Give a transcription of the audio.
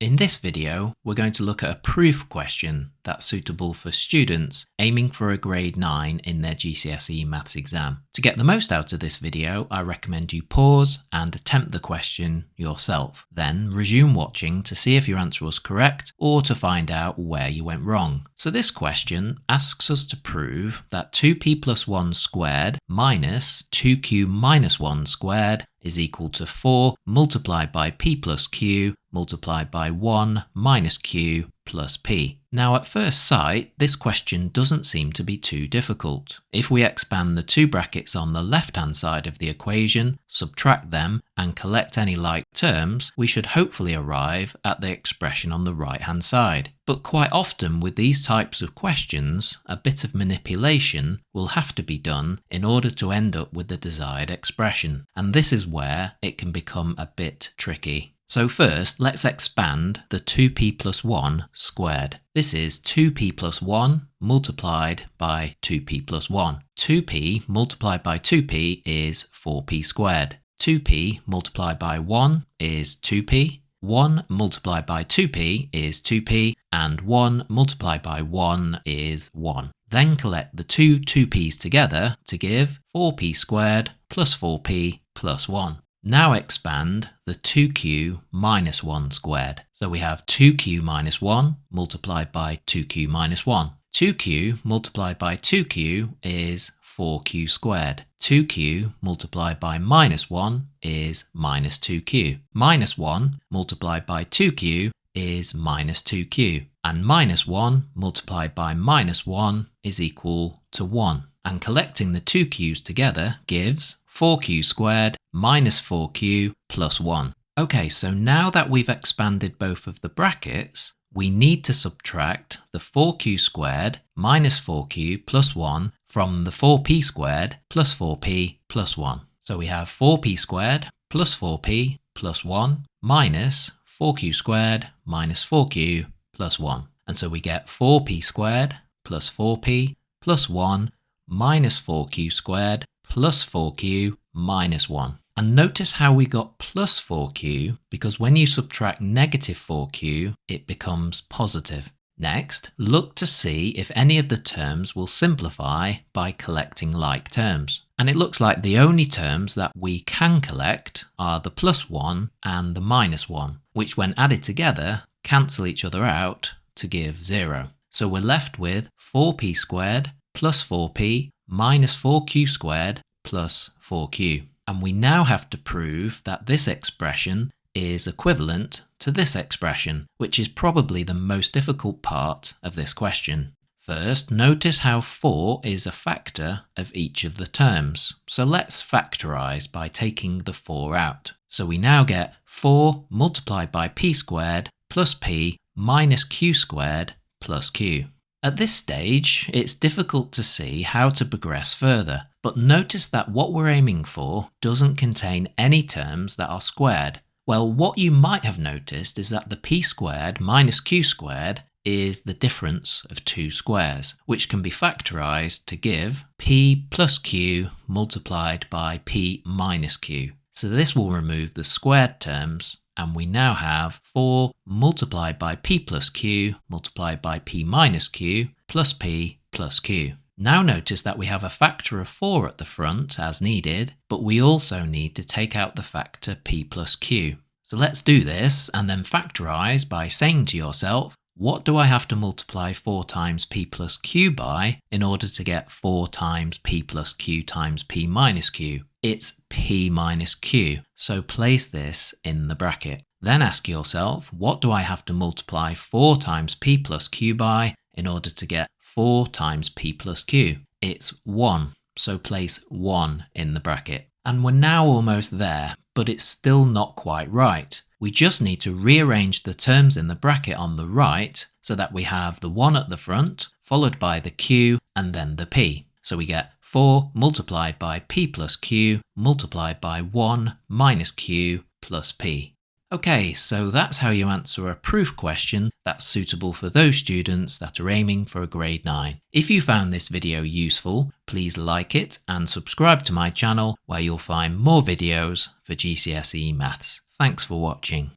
In this video, we're going to look at a proof question that's suitable for students aiming for a grade 9 in their GCSE maths exam. To get the most out of this video, I recommend you pause and attempt the question yourself. Then resume watching to see if your answer was correct or to find out where you went wrong. So this question asks us to prove that 2p plus 1 squared minus 2q minus 1 squared is equal to 4 multiplied by p plus q multiplied by 1 minus q plus p. Now at first sight, this question doesn't seem to be too difficult. If we expand the two brackets on the left-hand side of the equation, subtract them, and collect any like terms, we should hopefully arrive at the expression on the right-hand side. But quite often with these types of questions, a bit of manipulation will have to be done in order to end up with the desired expression. And this is where it can become a bit tricky. So first, let's expand the 2p plus 1 squared. This is 2p plus 1 multiplied by 2p plus 1. 2p multiplied by 2p is 4p squared. 2p multiplied by 1 is 2p. 1 multiplied by 2p is 2p. And 1 multiplied by 1 is 1. Then collect the two 2p's together to give 4p squared plus 4p plus 1. Now expand the 2q minus 1 squared. So we have 2q minus 1 multiplied by 2q minus 1. 2q multiplied by 2q is 4q squared. 2q multiplied by minus 1 is minus 2q. Minus 1 multiplied by 2q is minus 2q. And minus 1 multiplied by minus 1 is equal to 1. And collecting the two q's together gives 4q squared minus 4q plus 1. Okay, so now that we've expanded both of the brackets, we need to subtract the 4q squared minus 4q plus 1 from the 4p squared plus 4p plus 1. So we have 4p squared plus 4p plus 1 minus 4q squared minus 4q plus 1. And so we get 4p squared plus 4p plus 1 minus 4q squared plus 4q minus 1. And notice how we got plus 4q, because when you subtract negative 4q, it becomes positive. Next, look to see if any of the terms will simplify by collecting like terms. And it looks like the only terms that we can collect are the plus 1 and the minus 1, which when added together cancel each other out to give 0. So we're left with 4p squared plus 4p minus 4q squared plus 4q. And we now have to prove that this expression is equivalent to this expression, which is probably the most difficult part of this question. First, notice how 4 is a factor of each of the terms. So let's factorize by taking the 4 out. So we now get 4 multiplied by p squared plus p minus q squared plus q. At this stage, it's difficult to see how to progress further, but notice that what we're aiming for doesn't contain any terms that are squared. Well, what you might have noticed is that the p squared minus q squared is the difference of two squares, which can be factorized to give p plus q multiplied by p minus q. So this will remove the squared terms, and we now have 4 multiplied by p plus q multiplied by p minus q plus p plus q. Now notice that we have a factor of 4 at the front as needed, but we also need to take out the factor p plus q. So let's do this and then factorize by saying to yourself, what do I have to multiply 4 times p plus q by in order to get 4 times p plus q times p minus q? It's p minus q, so place this in the bracket. Then ask yourself, what do I have to multiply 4 times p plus q by in order to get 4 times p plus q? It's 1, so place 1 in the bracket. And we're now almost there, but it's still not quite right. We just need to rearrange the terms in the bracket on the right so that we have the 1 at the front, followed by the q and then the p. So we get 4 multiplied by p plus q multiplied by 1 minus q plus p. Okay, so that's how you answer a proof question that's suitable for those students that are aiming for a grade 9. If you found this video useful, please like it and subscribe to my channel where you'll find more videos for GCSE Maths. Thanks for watching.